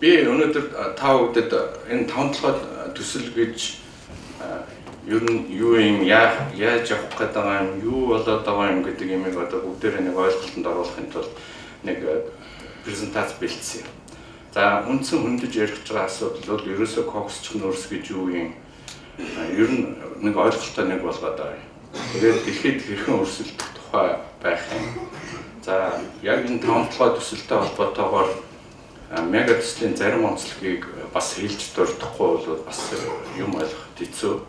Би өнөөдөр та бүдэд энэ 5-7 төсөл гэж ер нь юу юм яаж явах гэдэг юм, юу болоод байгаа юм гэдэг юмыг одоо бүгдээрээ нэг ойлголтод оруулахын тулд нэг презентац бэлдсэн. За үндсэн хөндөж ярих байгаа асуудал бол ерөөсөө коксч нүүрс гэж юу юм. Ер нь нэг ойлголтоо нэг болгоод байгаа. Тэгээд дэлхийд хэрхэн өрсөлдөх тухай байх юм. За яг энэ 5-7 төсөлтэй холбоотойгоор мега төслийн зарим онцлогийг бас хэлж дурдахгүй бол бас юм ойлгоход хэцүү.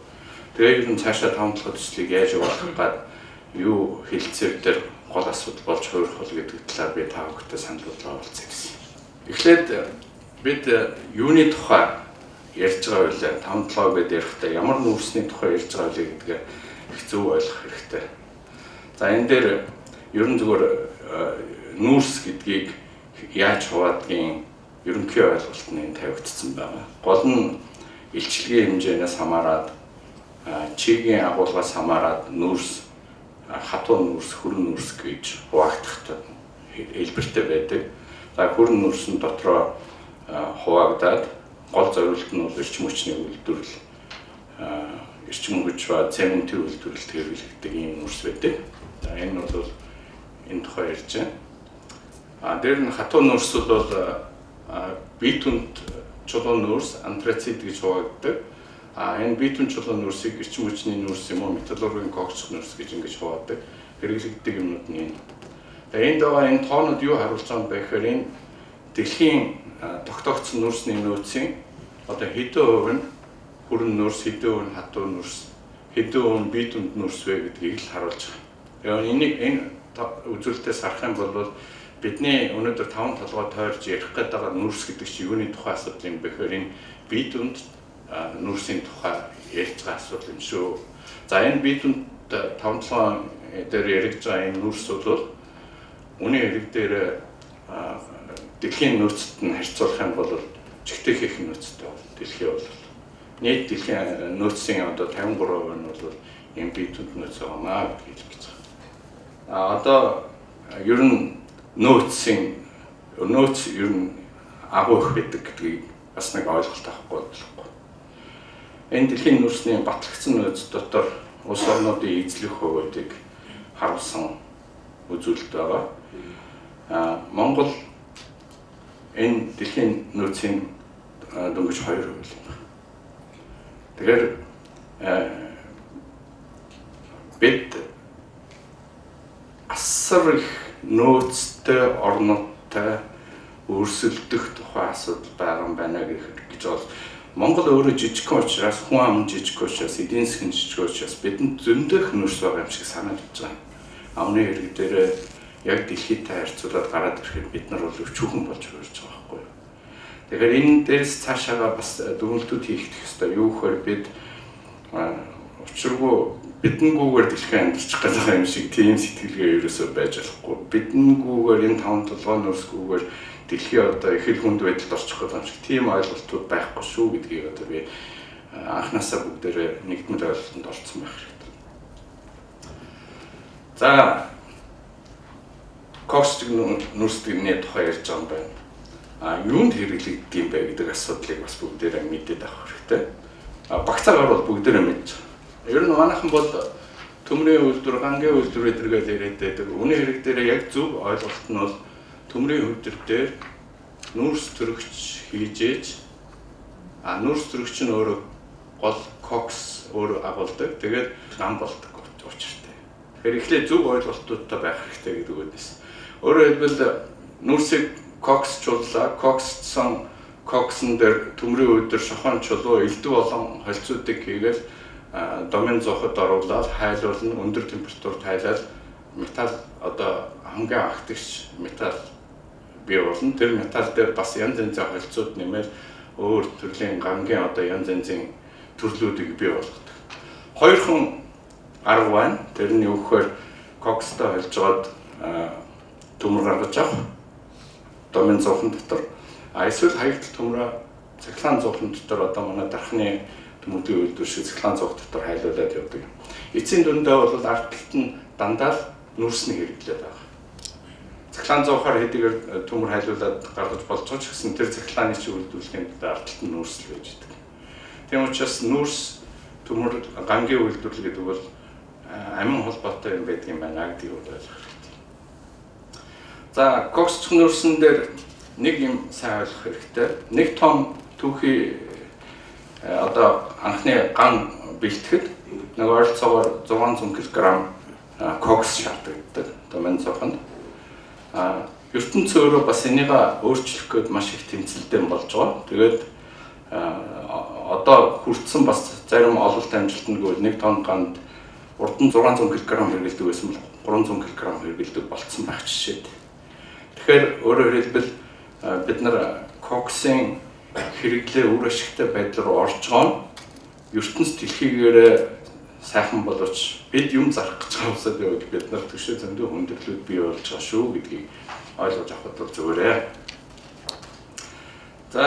Тэгээд ер нь цаашаа 5-7 төслийг яаж явуулах гээд юу хэлцээр дээр гол асуудал болж хуурах бол гэдэг талаар би та бүхэнд санал болгоцгоо гэсэн. Эхлээд бид юуны тухай ярьж байгаа вэ? 5-7 гэдээ ярихдаа ямар нүүрсний тухай ярьж байгаа вэ гэдгээ их зөв ойлгох хэрэгтэй. За энэ дээр ер нь зүгээр нүүрс гэдгийг яаж хуваадгийн ерөнхий ойлголт нь тавигдсан байна. Гол нь илчлэгийн хэмжээнээс хамаарат чигийн агуулгаас хамаарат нүүрс, хатуу нүүрс, хүрэн нүүрс гэж хуваагдах хэлбэртэй байдаг. За хүрэн нүүрс нь дотроо хуваагдаад гол зорилт нь бол эрчим хүчний үйлдвэрлэл, эрчим хүч ба цементийн үйлдвэрлэлд хэрэглэгддэг ийм нүүрс байдаг. За энэ бол энэ тухай ярьж байна. Дээр нь хатуу нүүрс бол битүнд чулуун нүүрс, антрацит гэж хуваагддаг. Энэ битүн чулуун нүүрсийг эрчим хүчний нүүрс юм уу, металлургийн коксч нүүрс гэж ингэж хуваагддаг. Хэрэглэгддэг юмнууд нь энэ. Тэгээд энд байгаа энэ тоонууд юу харуулж байгаа юм бэ гэхээр энэ дэлхийн тогтоогдсон нүүрсний нөөцийн одоо хэдэн хувь нь хүрэн нүүрс, хэдэн хувь нь хатуу нүүрс, хэдэн хувь нь битүнд нүүрс вэ гэдгийг л харуулж байгаа. Тэгээд энэ үзүүлэлтээс харах юм бол бидний өнөөдөр 5 толгой тойрж ярих гэдэг нүүрс гэдэг чинь юуны тухай асуудал юм бэ гэхээр энэ битүнд нүүрсийн тухай ярьж байгаа асуудал юм шүү. За энэ битүнд 5-7 дээр яригдж байгаа энэ нүүрс бол үнийн хэрэг дээр дэлхийн нөөцөд нь харьцуулах юм бол жигтэй хийх нөөцтэй бол дэлхий бол нийт дэлхийн нөөцийн одоо 53% нь бол энэ битүнд нөөц байгаа гэж хэлж байгаа. Одоо ер нь нөөц ер нь агуу их байдаг гэдгийг бас нэг ойлголт авахгүй болохгүй. Энэ дэлхийн нөөцний батлагдсан нөөц дотор улс орнуудын эзлэх хувийг харуулсан үзүүлэлт байгаа. Монгол энэ дэлхийн нөөцийн дөнгөж 2% юм байна. Тэгэхээр бид асар их нөөцтэй орнуудтай өрсөлдөх тухай асуудал байгаа юм байна гэж бол Монгол өөрөө жижигхэн учраас, хүн ам жижиг учраас, эдийн засгийн жижиг учраас бидэнд зөндөх нөөц байгаа юм шиг санагдаж байна. Амны хэрэг дээр яг дэлхийдээ харьцуулаад гараад ирэхэд бид нар бол өвчүүхэн болж хуурж байгаа байхгүй юу. Тэгэхээр энэ дээрс цаашаага бас дүгнэлтүүд хийх хэрэгтэй. Юу гэхээр бид учиргүй биднгүүгээр дэлхий амьдарч байгаа юм шиг тийм сэтгэлгээ ерөөсөө байж болохгүй. Биднгүүгээр энэ 5-7 нөөцгүүгээр дэлхий одоо их л хүнд байдалд орчих байгаа юм шиг тийм ойлголтууд байхгүй шүү гэдгийг одоо би анхнаасаа бүгдээрээ нэгдмэл ойлголтод орсон байх хэрэгтэй. За коксч нүүрсний тухай ярьж байгаа юм байна. Юунд хэрэглэгддэг юм бэ гэдэг асуудлыг бас бүгдээрээ мэдээд авах хэрэгтэй. Багцаагаар бол бүгдээрээ мэдж байгаа. Ер нь манайхан бол төмрийн үйлдвэр, гангийн үйлдвэр гэдэргээл яриад байдаг. Үнийн хэрэг дээр яг зөв ойлголт нь бол төмрийн үйлдвэр дээр нүүрс төрөгч хийж ээж нүүрс төрөгч нь өөрөө гол кокс өөрөө агуулдаг. Тэгээд гам болдог учиртай. Тэгэхээр эхлээд зөв ойлголтуудтай байх хэрэгтэй гэдэг үгээс. Өөрөөр хэлбэл нүүрсийг коксчууллаа, коксцсон коксон дээр төмрийн үйлдвэр шохон чулуу элдв болон холцуудыг хийгээл домын зоохот оруулаад хайлуулна, өндөр температурт хайлаад металл одоо хамгийн агтгч металл бий болно. Тэр металл дээр бас янз янзын холцууд нэмээд өөр төрлийн гангийн одоо янз янзын төрлүүдийг бий болгодог. Хоёрхан арга байна. Тэр нь юу гэхээр кокстой холжоод төмөр гаргаж авах домын зоохон дотор. Эсвэл хаягдл төмрөө цахилгаан зоохон дотор одоо манай дархны төмөдийн үйлдвэр шиг цахилгаан зоох дотор хайлуулад явдаг юм. Эцсийн дүндээ бол ард талд нь дандаа нүүрсний хэрэглээд байгаа. цахилгаан зоохоор хэдийгээр төмөр хайлуулад гаргаж болж байгаа ч гэсэн тэр цахилгааны чинь үйлдвэрлэлийн ардталт нь нүүрсэл байж идэг. Тийм учраас нүүрс төмөр гангийн үйлдвэрлэл гэдэг бол амин холбоотой юм байдаг юм байна гэдгийг ойлгох хэрэгтэй. За коксч нүүрсэн дээр нэг юм сайн ойлгох хэрэгтэй. Нэг том түүхий одоо анхны ган бэлтгэхэд нэг ойролцоогоор 600 кг кокс шаарддаг. Томын цохонд. ертөнцийн өөрөө бас энийг өөрчлөх гээд маш их тэмцэлтэй болж байгаа. Тэгээд одоо хүртсэн бас зарим ололт амжилтанд гэвэл 1 тонн ганд урд нь 600 кг хэрэглэдэг байсан бол 300 кг хэрэглэдэг болцсон байх жишээд. Тэгэхээр өөрөөр хэлбэл бид нар коксын хэрэглээ үр ашигтай байдал руу орж байгаа. ертөнц дэлхийгээр сайхан боловч бид юм зарах гэж байгаа усад байвал бид нар төшөө зөндөө хүндрэлүүд бий болж байгаа шүү гэдгийг ойлгож авах бол зүгээрээ. За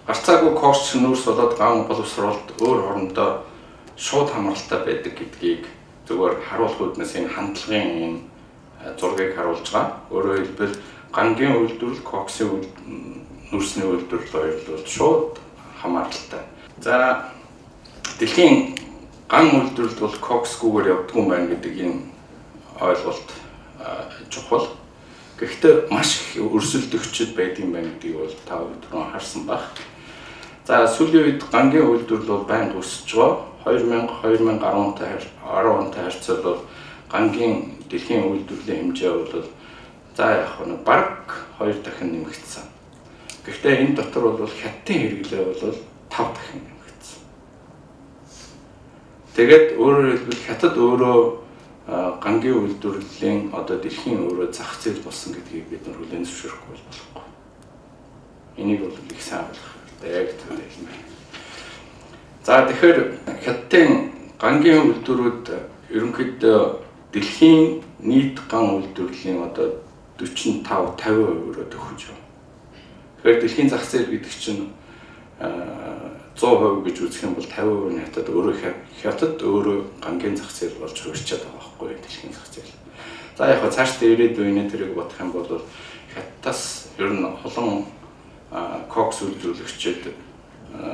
гарцаагүй кокс нүүрс болоод ган боловсруулалт өөр хоорондоо шууд хамралтай байдаг гэдгийг зөвхөн харуулах үүднээс энэ хандлагын энэ зургийг харуулж байгаа. Өөрөөр хэлбэл гангийн үйлдвэрлэл коксын нүүрсний үйлдвэрлэл хоёр бол шууд хамааралтай. За дэлхийн ган үйлдвэрлэл бол коксгүйгээр явдаг юм байна гэдэг энэ ойлголт чухал. Гэхдээ маш их өрсөлдөгчд байдаг юм байна гэдгийг бол та түрүүн харсан баг. За сүүлийн үед гангийн үйлдвэрлэл бол байнга өсөж байгаа. 2010 онтой харьцуулбал гангийн дэлхийн үйлдвэрлэлийн хэмжээ бол за яг нэг бараг 2 дахин нэмэгдсэн. Гэхдээ энэ дотор бол хятадын хэрэглээ бол 5 дахин нэмэгдсэн. Тэгээд өөрөөр хэлбэл хятад өөрөө гангийн үйлдвэрлэлийн одоо дэлхийн өөрөө зах зээл болсон гэдгийг бид нар хүлээн зөвшөөрөхгүй болохгүй. Энийг бол их сайн ойлгох хэрэгтэй гэдэг юм байна. За тэгэхээр хятадын гангийн үйлдвэрүүд ерөнхийдөө дэлхийн нийт ган үйлдвэрлэлийн одоо 45-50% төгсөж байна. Тэгэхээр дэлхийн зах зээл гэдэг чинь 100% гэж үзэх юм бол 50% нь хятад өөрөө гангийн зах зээл болж хөрчээд байгаа байхгүй дэлхийн зах зээл. За яг цаашдаа ирээдүйн тэрийг бодох юм бол хятадаас ер нь олон кокс үйлдвэрлэгчид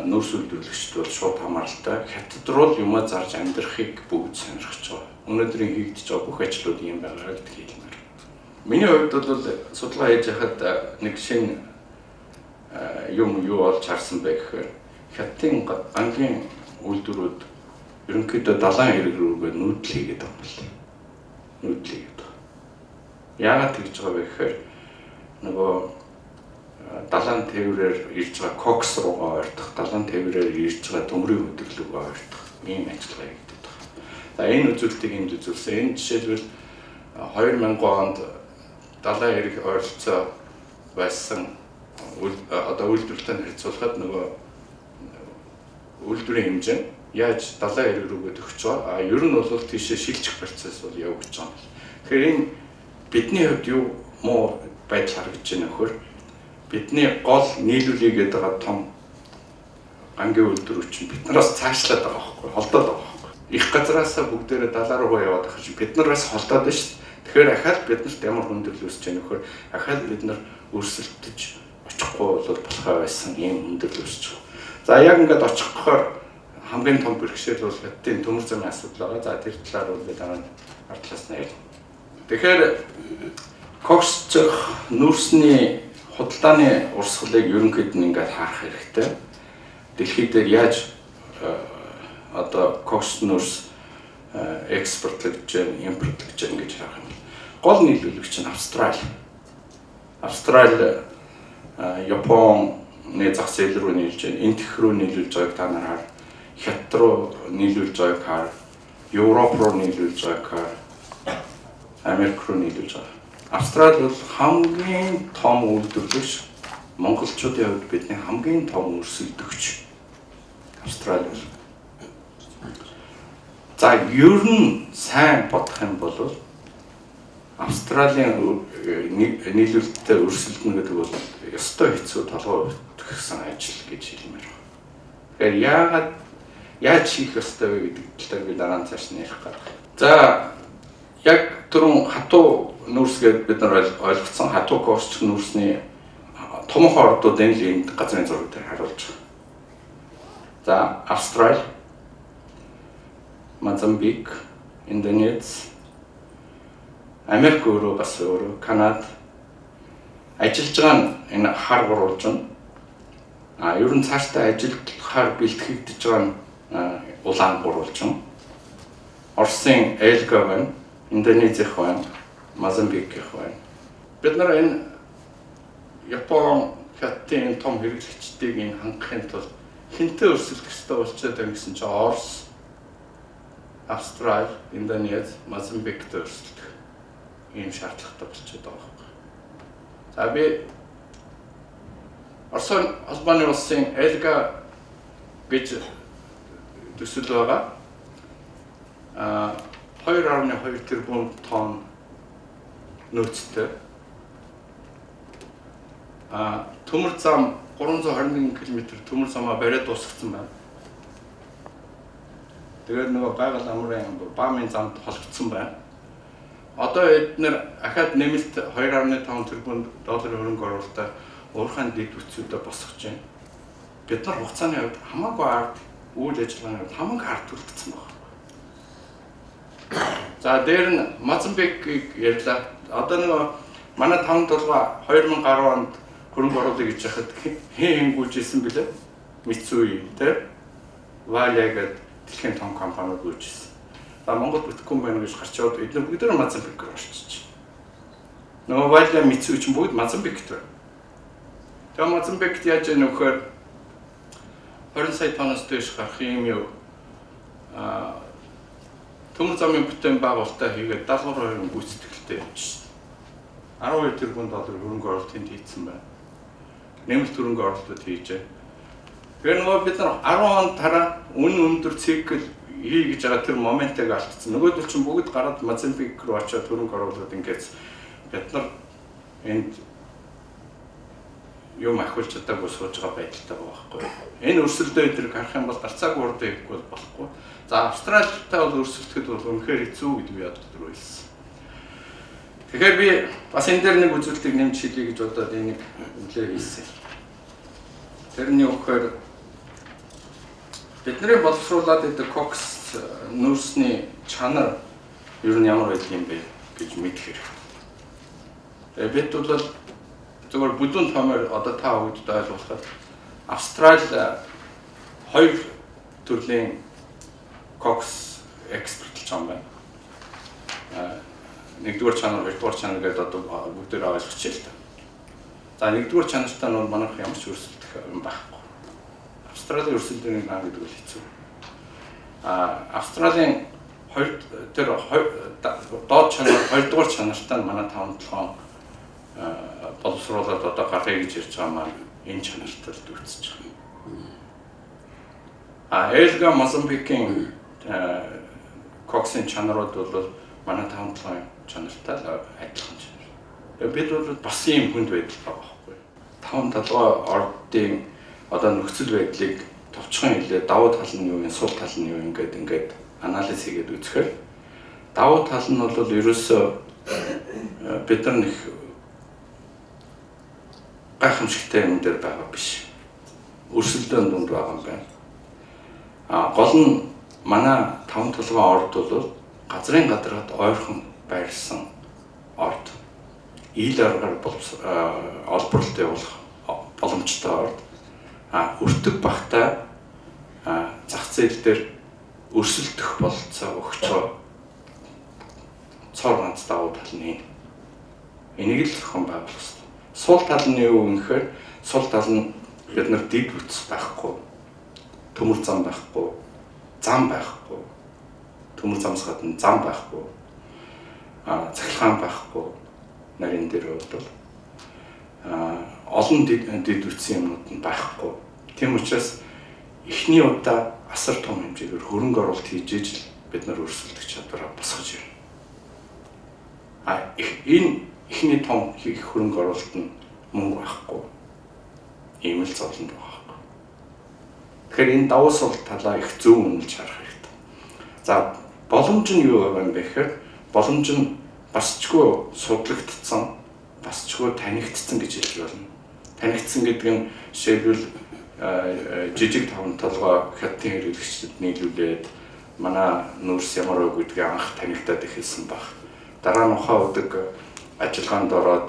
нүүрс үйлдвэрлэгчид бол шууд хамааралтай. Хятад руу юмаа зарж амьдрахыг бүгд сонирхож байгаа. Өнөөдрийн хийгдэж байгаа бүх ажлууд юм байгаа гэдгийг хэлмээр. Миний хувьд бол судалгаа хийж байхад нэг шинэ юм юу олж харсан бэ гэхээр хятадын гангийн үйлдвэрүүд ерөнхийдөө далайн хэрэг рүүгээ нүүдэл хийгээд байгаа юм байна. Нүүдэл хийгээд байгаа. Яагаад тэгж байгаа вэ гэхээр нөгөө далайн тээврээр ирж байгаа кокс руугаа ойртох, далайн тээврээр ирж байгаа төмрийн хөдөлгөөгөө ойртох ийм ажиллагаа хийгдэж байгаа. За энэ үзүүлэлтийг энд үзүүлсэн. Энэ жишээлбэл 2000 онд далайн хэрэг ойролцоо байсан одоо үйлдвэрлэлтэй харьцуулахад нөгөө үйлдвэрийн хэмжээ яаж далайн хэрэг рүүгээ төгсөж байгаа. Ер нь бол тийшээ шилжих процесс бол явагдаж байгаа юм. Тэгэхээр энэ бидний хувьд юу муу байдал харагдаж байна нөхөр. Бидний гол нийлүүлээд байгаа том гангийн үйлдвэрүүд чинь биднээс цаашлаад байгаа байхгүй холдоод байгаа байхгүй. Их газараасаа бүгдээрээ далаа руугаа яваад байгаа чинь биднээс холдоод байна шүү дээ. Тэгэхээр ахаад биднэрт ямар хүндрэл үүсэж байгаа нөхөр ахаад бид нар өрсөлдөж очихгүй бол болохоо байсан ийм хүндрэл үүсэж байгаа. За яг ингээд очих гэхээр хамгийн том бэрхшээл бол хятадын төмөр замын асуудал байгаа. За тэр талаар бол дараа нь ардлаас нэр. Тэгэхээр кокс нүүрсний худалдааны урсгалыг ерөнхийд нь ингээд харах хэрэгтэй. Дэлхийд дээр яаж одоо кокс нүүрс экспортлогдож, импортлогдож ингэж харах юм. Гол нийлүүлэгч нь Австрали. Австрали, Японы зах зээл рүү нийлж байна. Энтх рүү нийлүүлж байгааг та нар хар. Хятад руу нийлүүлж байгааг хар. Европ руу нийлүүлж байгааг хар. Америк руу нийлүүлж байгаа. Австрали бол хамгийн том үйлдвэрлэгч, монголчуудын хувьд бидний хамгийн том өрсөлдөгч. Австрали бол. За ер нь сайн бодох юм бол Австралийн нийлүүлэлттэй өрсөлдөнө гэдэг бол ёстой хэцүү толгой өгсөн ажил гэж хэлмээр байна. Тэгэхээр яаж хийх ёстой вэ гэдэг талаар би дараа нь цааш нь ярих гэдэг. За яг түрүүн хатуу нүүрсгээд бид нар ойлгоцсон хатуу косч нүүрсний томхон ордуудын л энд газрын зураг дээр харуулж байгаа. За Австрали, Мозамбик, Индонез, Америк өөрөө бас өөрөө, Канада ажиллаж байгаа нь энэ хар гурвалж байна. Ер нь цаашдаа ажиллахаар бэлтгэгдэж байгаа нь улаан гурвалж байна. Оросын Элга байна, Индонезийнх байна, Мозамбикийнх байна. Бид нар энэ Япон хятадын том хэрэглэгчдийг энэ хангахын тулд хинтээ өрсөлдөх ёстой болчиход байгаа гэсэн чинь Орос, Австрали, Индонез, Мозамбикт өрсөлдөх ийм шаардлагатай болчиход байгаа юм. За би Оросын холбооны улсын Элга гэж төсөл байгаа. 2.2 тэрбум тонн нөөцтэй. Төмөр зам 321 км төмөр замаа бариад дуусгасан байна. Тэгээд нөгөө байгаль амрын баамын замд холбогдсон байна. Одоо эдгээр ахаад нэмэлт 2.5 тэрбум долларын хөрөнгө оруулалтаар уурхайн дэд бүтцүүдэд босгож байна. Бид нар хугацааны хувьд хамаагүй ард үйл ажиллагааны хувьд хамаагүй ард төлөвлөсөн байна. За дээр нь Мозамбикийг ярьлаа. Одоо нөгөө манай таван толгой 2010 онд хөрөнгө оруулалт гэж яхад хэн гүйжсэн бэлээ? Mitsui тэ Vale гэдэг дэлхийн том компаниуд гүйжсэн. За Монгол бүтэхгүй байна гэж гарч яваад эдгээр бүгд нь Мозамбик руу орчихсон. Нөгөө Vale, Mitsui ч бүгд Мозамбикт байна. Тэгээ Мозамбикт яаж нөхөр 20 сая тонноос дээш гарах юм юу? Төмөр замын бүтээн байгуулалтаа хийгээд 72 гүйцэтгэлтэй явж байна. 12 тэрбум доллар хөрөнгө оруулалтыг хийсэн байна. Нэмэлт хөрөнгө оруулалт хийжээ. Тэгэхээр нөгөө бид нар 10 он дараа үнэн өндөр цикл хий гэж байгаа тэр моментыг алдсан. Нөгөөдөл чинь бүгд гараад Мозамбик руу очиод хөрөнгө оруулалт ингээд бид нар энд юм ахиулж чадаагүй сууж байгаа байдалтай байгаа байхгүй. Энэ өрсөлдөө өдрийг харах юм бол гарцаагүй урд хийхгүй болохгүй. За Австралитай бол өрсөлдөд бол үнэхээр хэцүү гэдэг би яддаг байсан. Тэгэхээр би бас энэ дээр нэг үзүүлэлтийг нэмж хэлье гэж бодоод энийг үлээ хийсэн. Тэрний өгөхөөр бидний боловсруулад байдаг кокс нүүрсний чанар ер нь ямар байдаг юм бэ гэж мэдэх хэрэгтэй. Бид бол зөвхөн бүдүүн томоор одоо та бүгд ойлгуулахад Австрали 2 төрлийн кокс экспортлж байгаа юм байна. Нэгдүгээр чанар, хоёрдугаар чанар гэдэг одоо бүгдээр ойлгочихъя л та. За нэгдүгээр чанартай нь манайх ямар ч өрсөлдөх юм байхгүй. Австралийн өрсөлдөөний наа гэдэг нь хэцүү. Австралийн доод чанар, хоёрдугаар чанартай нь манай 5-7 боловсруулаад одоо гаргая гэж ярьж байгаа маань энэ чанартай л дүүцэж байгаа. Элга Мозамбикийн коксын чанарууд бол манай 5-7 чанартай адилхан чанар. Бид бол бас ийм хүнд байдал байгаа байхгүй. 5-7 ордын одоо нөхцөл байдлыг товчхон хэлээ давуу тал нь юу, сул тал нь юу ингээд анализ хийгээд үзэхээр давуу тал нь бол ерөөсөө бид нар нэг гайхамшигтай юм дээр байгаа биш. Өрсөлдөөн дунд байгаа юм байна. Гол нь манай 5-7 орд бол газрын гадраад ойрхон байрсан орд. Ил аргаар олборлолт явуулах боломжтой орд. Өртөг багтай зах зээл дээр өрсөлдөх бололцоо өгчөө цор ганц давуу тал нь энийг л зохион байгуулах хэрэгтэй. Сул тал нь юу гэхээр сул тал нь бид нар дэд бүтц байхгүй, төмөр зам байхгүй, зам байхгүй, төмөр замс гадна зам байхгүй, цахилгаан байхгүй, нарийн дээр бол олон дэд бүтцийн юмнууд нь байхгүй. Тийм учраас эхний удаа асар том хэмжээгээр хөрөнгө оруулалт хийж ижил бид нар өрсөлдөх чадвараа босгож ирнэ. Энэ эхний том хийх хөрөнгө оруулалт нь мөнгө байхгүй. Ийм л зовлонд байгаа. Тэгэхээр энэ давуу сул талаа их зөв үнэлж харах хэрэгтэй. За боломж нь юу байгаа юм бэ гэхээр боломж нь басчгүй судлагдсан, басчгүй танигдсан гэж хэлж болно. Танигдсан гэдэг нь жишээлбэл жижиг таван толгой хятадын хэрэглэгчдэд нийлүүлээд манай нүүрс ямар үг гэдгийг анх танигдаад эхэлсэн баг. Дараа нь ухаан удаг ажиллагаанд ороод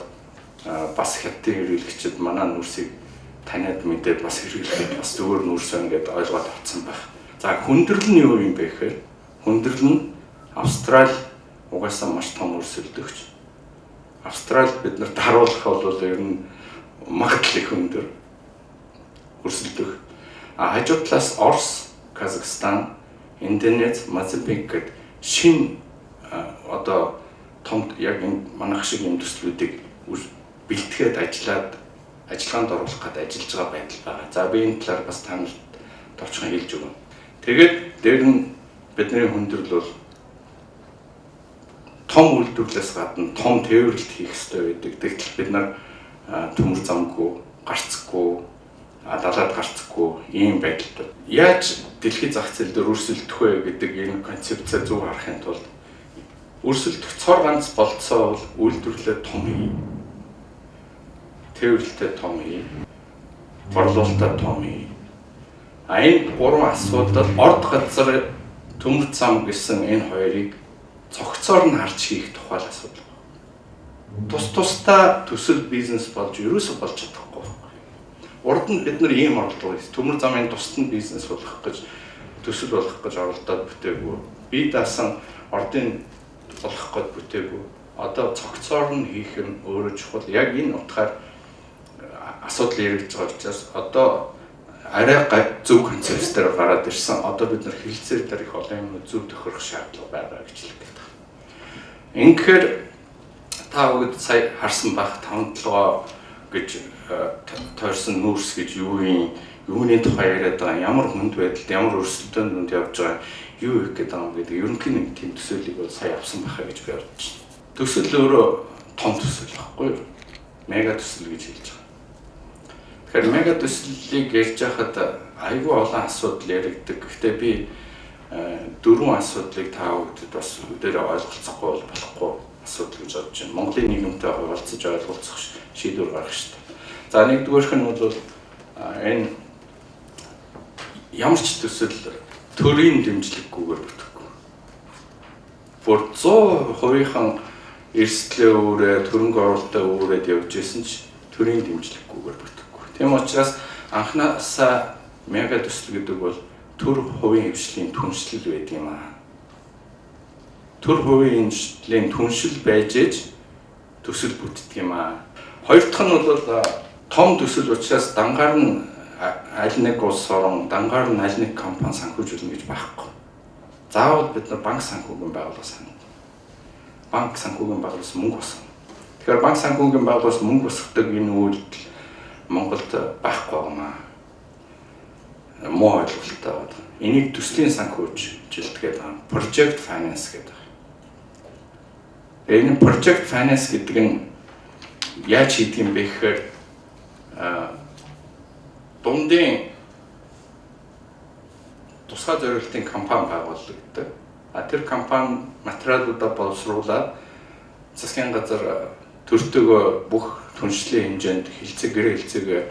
бас хятадын хэрэглэгчид манай нүүрсийг таниад мэдээд бас хэрэглэхэд бас зөвөр нүүрс байна гэдээ ойлгоод авсан баг. За хүндрэл нь юу юм бэ гэхээр хүндрэл нь Австрали угаасаа маш том өрсөлдөгч. Австрали биднэрт харуулах бол ер нь магадлал их өндөр өрсөлдөх. Хажуу талаас Орос, Казахстан, Индонез, Мозамбик гэдэг шин одоо том яг энэ манайх шиг юм төслүүдийг бэлтгээд ажиллагаанд оруулах гэдэг ажиллаж байгаа байдал байгаа. За би энэ талаар бас танарт товчхон хэлж өгнө. Тэгээд дээр нь бидний хүндрэл бол том үйлдвэрлэлээс гадна том тээвэрлэлт хийх ёстой байдаг. Тэгтэл бид нар төмөр замгүй, гарцгүй, далаад гарцгүй ийм байдалтай. Яаж дэлхийн зах зээл дээр өрсөлдөх вэ гэдэг энэ концепцээ зөв харахын тулд өрсөлдөх цор ганц болцоо бол үйлдвэрлэлээ том хий. Тээвэрлэлтэй том хий. Борлуулалтаа том хий. Энэ гурван асуудал орд газар төмөр зам гэсэн энэ хоёрыг цогцоор нь харж хийх тухай асуудал. Тусдаа төсөл бизнес болж ерөөсө болж чадахгүй. Урд нь бид нар ийм орлого хийс. Төмөр замын тусад нь бизнес болох гэж төсөл болох гэж оролдоод бүтээгүй. Би даасан ордын болох гэж бүтээгүй. Одоо цогцоор нь хийх нь өөрөө чухал. Яг энэ утгаар асуудал яригдж байгаа учраас одоо арай зөв концепцээр гараад ирсэн. Одоо бид нар хэлцээр дээр их олон юм зөв тохирох шаардлага байгаа гэж хэлдэг. Ингээд та бүгд сая харсан байх 5-7 гэж тойрсон нүүрс гэж юуны тухай яриад байгаа, ямар хүнд байдалд, ямар өрсөлдөөнд явж байгаа, юу их гэдэг юм гэдэг ерөнхий нэг тийм төсөөлийг бол сая авсан байхаа гэж би бодож байна. Төсөл өөрөө том төсөл байхгүй юу? Мега төсөл гэж хэлж байгаа. Тэгэхээр мега төслийг ярьж байхад айгүй олон асуудал яригддаг. Гэхдээ би дөрвөн асуудлыг та бүхэнд бас өдөрөө ойлголцохгүй болохгүй асуудал гэж бодож байна. Монголын нийгэмтэй хуваалцаж ойлголцох шийдвэр гаргах хэрэгтэй. За нэгдүгээрх нь бол энэ ямар ч төсөл төрийн дэмжлэггүйгээр бүтэхгүй. Бүр 100%-ийн эрсдлээ өөрөө төрөнгө оруулалтаа өөрөд явж исэн ч төрийн дэмжлэггүйгээр бүтэхгүй. Тийм учраас анхнаасаа мега төсөл гэдэг бол төр хувийн хвшлийн түншлэл байдаг юм аа. Төр хувийн хвшлийн түншил байж ээж төсөл бүтдэг юм аа. Хоёр дахь нь бол том төсөл учраас дангаар нь аль нэг улс орон, дангаар нь аль нэг компани санхүүжүүлнэ гэж байхгүй. Заавал бид нар банк санхүүгийн байгууллага санана. Банк санхүүгийн байгууллаас мөнгө босгоно. Тэгэхээр банк санхүүгийн байгууллаас мөнгө босгодог энэ үйлдэл Монголд байхгүй юм аа. Муу ойлголттой байна. Энийг төслийн санхүүжилт гэдэг нь project finance гэдэг. Энэ project finance гэдэг нь яаж хийдэг юм бэ гэхээр дундын тусгай зорилтын компани байгуулагддаг. Тэр компани материалуудаа боловсруулаад засгийн газар төртөөгөө бүх түншлэлийн хэмжээнд гэрээ хэлцээгээ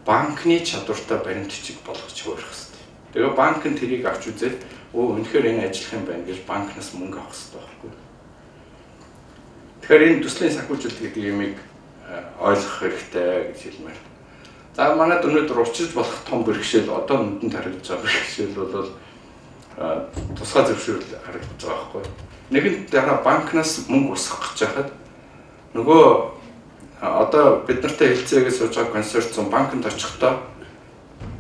банкны чадвартай баримтчиг болгож хөрөх хэрэгтэй. Тэгээ банк нь тэрийг авч үзээд үнэхээр энэ ажиллах юм байна гэж банкнаас мөнгө авах хэрэгтэй байхгүй. Тэгэхээр энэ төслийн санхүүжилт гэдэг юмыг ойлгох хэрэгтэй гэж хэлмээр. За манайд өнөөдөр учирч болох том бэрхшээл одоо нүдэнд харагдаж байгаа бэрхшээл бол тусгай зөвшөөрөл харагдаж байгаа байхгүй. Нэгэнт дараа банкнаас мөнгө усгах гэж байхад нөгөө одоо бид нартай хэлцээгээ сууж байгаа консорциум банкнд очихдоо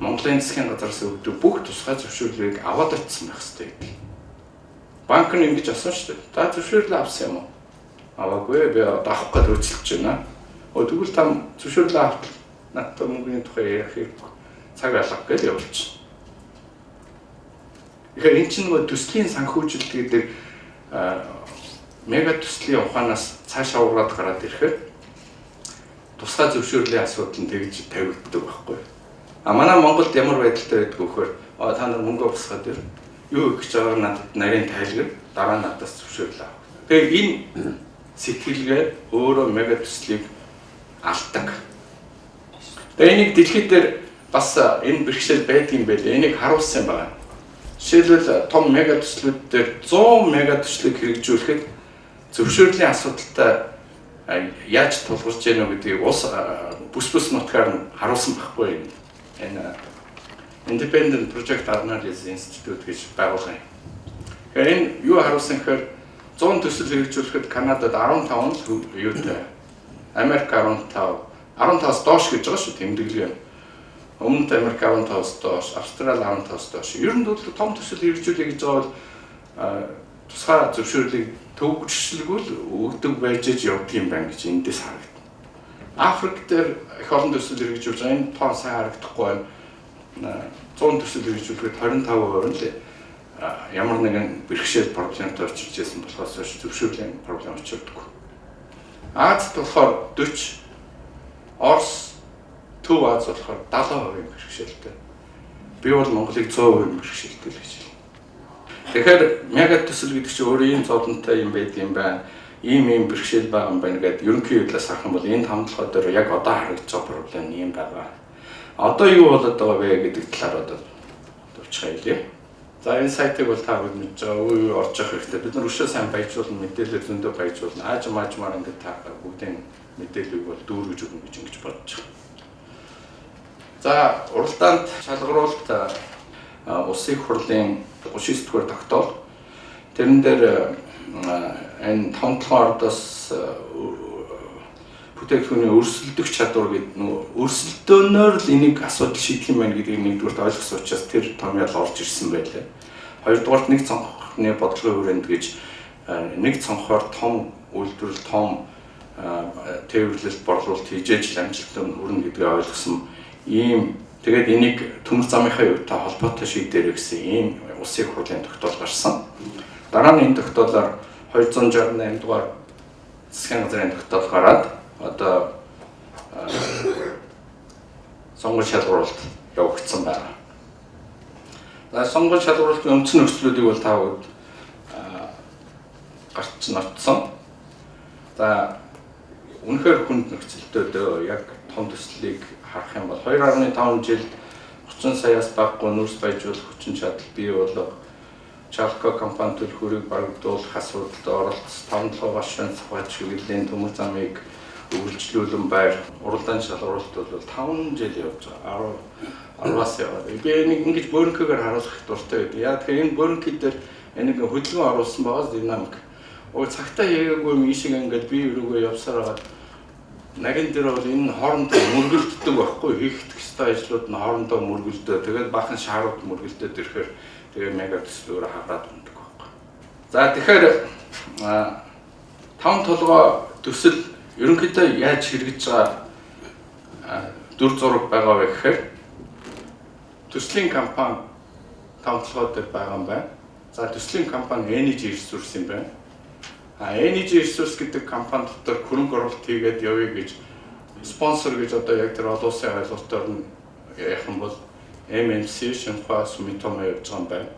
Монголын засгийн газараас өгдөг бүх тусгай зөвшөөрлийг аваад очсон байх хэрэгтэй. Банк нь ингэж асууж шүү дээ. Та зөвшөөрлөө авсан юм уу? Аваагүй би авах гэж өөрчилж байна. Тэгвэл та зөвшөөрлөө авах надад мөнгөний тухай ярих хэрэг цаг алга гэж явуулчих. Тэгэхээр энэ чинь нөгөө төслийн санхүүжилт гэдэг мега төслийн ухаанаас цаашаа ураад гараад ирэхэд тусгай зөвшөөрлийн асуудал нь тэгж тавигддаг байхгүй. Манай Монголд ямар байдалтай байдг вэ гэхээр та нар мөнгө босгоод ир юу гэж байгаа надад нарийн тайлгар дараа надаас зөвшөөрлөө авах. Тэгээ энэ сэтгэлгээ өөрөө мега төслийг алдаг. Тэгээ энийг дэлхийд дээр бас энэ бэрхшээл байдгийн байлээ. Энийг харуулсан байна. Жишээлбэл том мега төслүүд дээр 100 мега төслийг хэрэгжүүлэхэд зөвшөөрлийн асуудалтай яаж тулгарч яах вэ гэдгийг бүс нутгаар нь харуулсан байхгүй юм. Энэ Independent Project Analysis Institute гэж байгуулсан юм. Тэгэхээр энэ юу харуулсан гэхээр 100 төсөл хэрэгжүүлэхэд Канадад 15 юутай, Америк 15-аас доош гэж байгаа шүү тэмдэглэл. Өмнөд Америк 15-аас доош, Австрали 15-аас доош. Ер нь бол том төсөл хэрэгжүүлэх гэж байгаа бол тусгай зөвшөөрлийг төвөгчлгүй өгдөг байж явдаг юм байна гэж эндээс харагдана. Африк дээр их олон төсөл хэрэгжүүлж байгаа энэ тоо сайн харагдахгүй байна. 100 төсөл хэрэгжүүлэхэд 25% л ямар нэгэн бэрхшээл проблемтай очирч ирсэн болохоос зөвшөөрлийн проблем очирдаггүй. Азид болохоор 40, Орос, Төв Аз болохоор 70% бэрхшээлтэй. Би бол Монголыг 100% бэрхшээлтэй л гэж байна. Тэгэхээр мега төсөл гэдэг чинь өөрөө ийм зовлонтой юм байд юм байна. Ийм бэрхшээл байгаа юм байна гэдэг ерөнхий байдлаас харах юм бол энэ хамтлагаа дээр яг одоо харагдаж байгаа проблем юм байна. Одоо юу болоод байгаа вэ гэдэг талаар одоо төвчхэй лээ. За энэ сайтыг бол та бүхэн мэдж байгаа. Үе орж явах хэрэгтэй. Бид нар өшөө сайн баяжуулна, мэдээлэл зөндөө баяжуулна. Аажмаар ингээд та бүгдийн мэдээллийг бол дүүргэж өгнө гэж ингэж бодож байна. За уралдаанд шалгаруулалт улсын хурлын 39 дугаар тогтоол. Тэрэн дээр энэ 5 ордоос бүтээгдэхүүний өрсөлдөх чадвар гэдэг өрсөлдөөнөөр л энийг асуудал шийдэх юм байна гэдгийг нэгдүгээр ойлгосон учраас тэр том ял орж ирсэн байлаа. Хоёрдугаарт нэг цонхны бодлогын хүрээнд гэж нэг цонхоор том үйлдвэрлэл, том тээвэрлэлд борлуулалт хийж амжилттай хүрнэ гэдгийг ойлгосон. Ийм тэгээд энийг төмөр замынхаа юутай холбоотой шийдээр гэсэн ийм улсын хурлын тогтоол гарсан. Дараа нь энэ тогтоолоор 268 дугаар засгийн газрын тогтоол гараад одоо сонгуульд шалгаруулалт явагдсан байна. За сонгуульд шалгаруулалтын үндсэн нөхцлүүдийг бол та бүгд гарч нотсон. За үнэхээр хүнд нөхцөлтэй дөө яг том төслийг харах юм бол 2.5 жилд 30 саяас баггүй нүүрс баяжуулах хүчин чадал бий болох Чалко компани төлхөрийг барагдуулах асуудалд оролцсон 5-7 гашуун цахиач чиглэлийн төмөр замыг үргэлжлүүлэн байр уралдаан шалгаруулалт бол 5 жил явж байгаа. 10-аас яваад. Би энийг ингэж бөөрнкөөр харуулах дуртай байдаг. Яа тэгэхээр энэ бөөрнкүүд дээр энийг хөдөлгөөн оруулсан байгаа динамик. Цагтаа хийгээгүй юм ийшиг ингээд бие өрөөгөө явсаар байгаа. Нарийн дээр бол энэ хоорондоо мөргөлддөг байхгүй хийх ёстой ажлууд нь хоорондоо мөргөлдөө. Тэгээд бахан шаарууд мөргөлдөд ирэхээр тэгээ мега төслөөр хавраад ундаг байхгүй. За тэгэхээр 5 толгой төсөл ерөнхийдөө яаж хэрэгжиж байгаа дүр зураг байгаа вэ гэхээр төслийн компани 5 толгой дээр байгаа юм байна. За төслийн компани Energy Resource юм байна. Energy Resource гэдэг компани дотор хөрөнгө оруулалт хийгээд явъя гэж спонсор гэж одоо яг тэр олон улсын ойлголтоор нь ярих юм бол MMC Шинхua Sumitomo явж байгаа юм байна.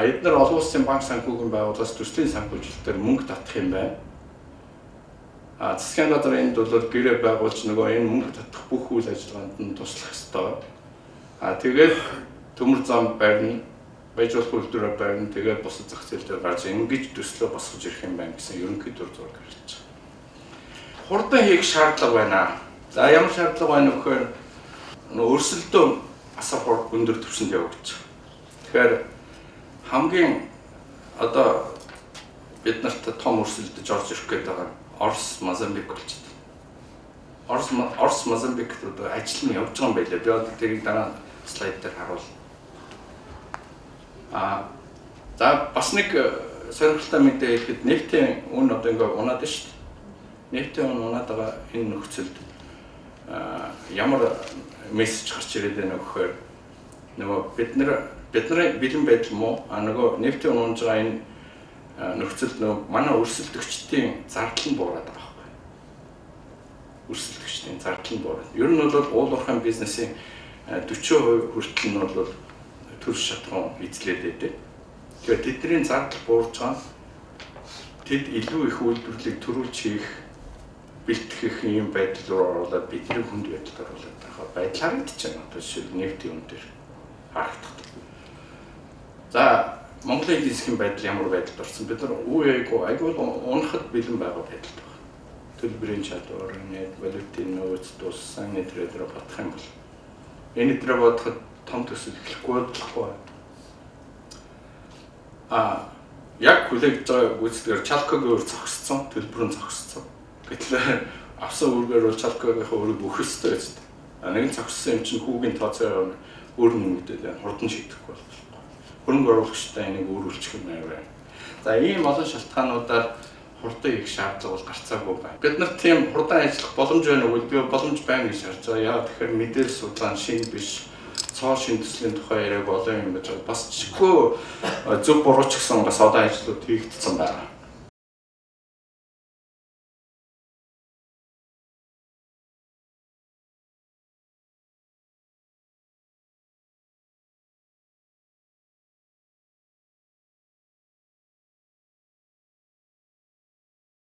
Эдгээр олон улсын банк санхүүгийн байгууллагаас төслийн санхүүжилтээр мөнгө татах юм байна. Засгийн газар энд бол гэрээ байгуулж нөгөө энэ мөнгө татах бүх үйл ажиллагаанд нь туслах ёстой. Тэгээд төмөр зам барьна, баяжуулах үйлдвэрээ барьна, тэгээд бусад зах зээл дээр гарч ингэж төслөө босгож ирэх юм байна гэсэн ерөнхий дүр зураг гарч байгаа. Хурдан хийх шаардлага байна. За ямар шаардлага байна вэ гэхээр өрсөлдөө асар өндөр түвшинд явагдаж байгаа. Тэгэхээр хамгийн одоо бид нарт том өрсөлдөж орж ирэх гээд байгаа Орос, Мозамбик болчихсон. Орос, Мозамбикт одоо ажил нь явж байгаа юм байлаа. Би одоо тэрийг дараа слайд дээр харуулна. За бас нэг сонирхолтой мэдээ хэлэхэд нефтийн үн одоо ингээ унаад байна шүү дээ. Нефтийн үн унаад байгаа энэ нөхцөлд ямар мессеж гарч ирээд байна вэ гэхээр нөгөө бидний бэлэн байдал муу нөгөө нефтийн үн унаж байгаа энэ нөхцөлд нөгөө манай өрсөлдөгчдийн зардал нь буураад байгаа байхгүй. Өрсөлдөгчдийн зардал нь буураад. Ер нь бол уул уурхайн бизнесийн 40% хүртэл нь бол төрс шатхан эзлээд байдаг. Тэгэхээр тэдний зардал буурж байгаа. тэд илүү их үйлдвэрлэлийг төрүүлж хийх бэлтгэх юм байдал руу оруулаад бидний хүнд байдалд оруулаад байгаа байдал харагдаж байна. Одоо жишээл нефтийн үн дээр харагдах. За Монголын эдийн засгийн байдал ямар байдалд орсон? Бид нар айгүй унахад бэлэн байгаа байдалд байна. Төлбөрийн чадвар, валютын нөөц туссан нэтрээр бодох юм бол энэ дээр бодоход том төсөл эхлэхгүй бодлохгүй. Яг хүлээгдэж байгаа гүйцэтгэгээр Чалкогийн өр зогссон, төлбөр нь зогссон. Гэтэл авсан үргээр бол Чалкогийнхаа өрийг өгөх ёстой байж таа. Нэг нь зогссон юм чинь хүүгийн тооцоо өөр нэмэгдээд хурдан шийдэхгүй болчихлоо. Хөрөнгө оруулагчтай энийг өөрүүлчих юм байна. За ийм олон шалтгаануудаар хурдан их шаардлага бол гарцаагүй байна. Бид нар тийм хурдан ажиллах боломж байна уу? Би боломж байна гэж харж байгаа. Яа тэгэхээр мэдээлэл судлаа шин биш. Цоо шин төслийн тухай яриаг олон юм байж байгаа. Бас чиггүй зөв буруу ч гэсэн бас одоо ажлууд хийгдсэн байна.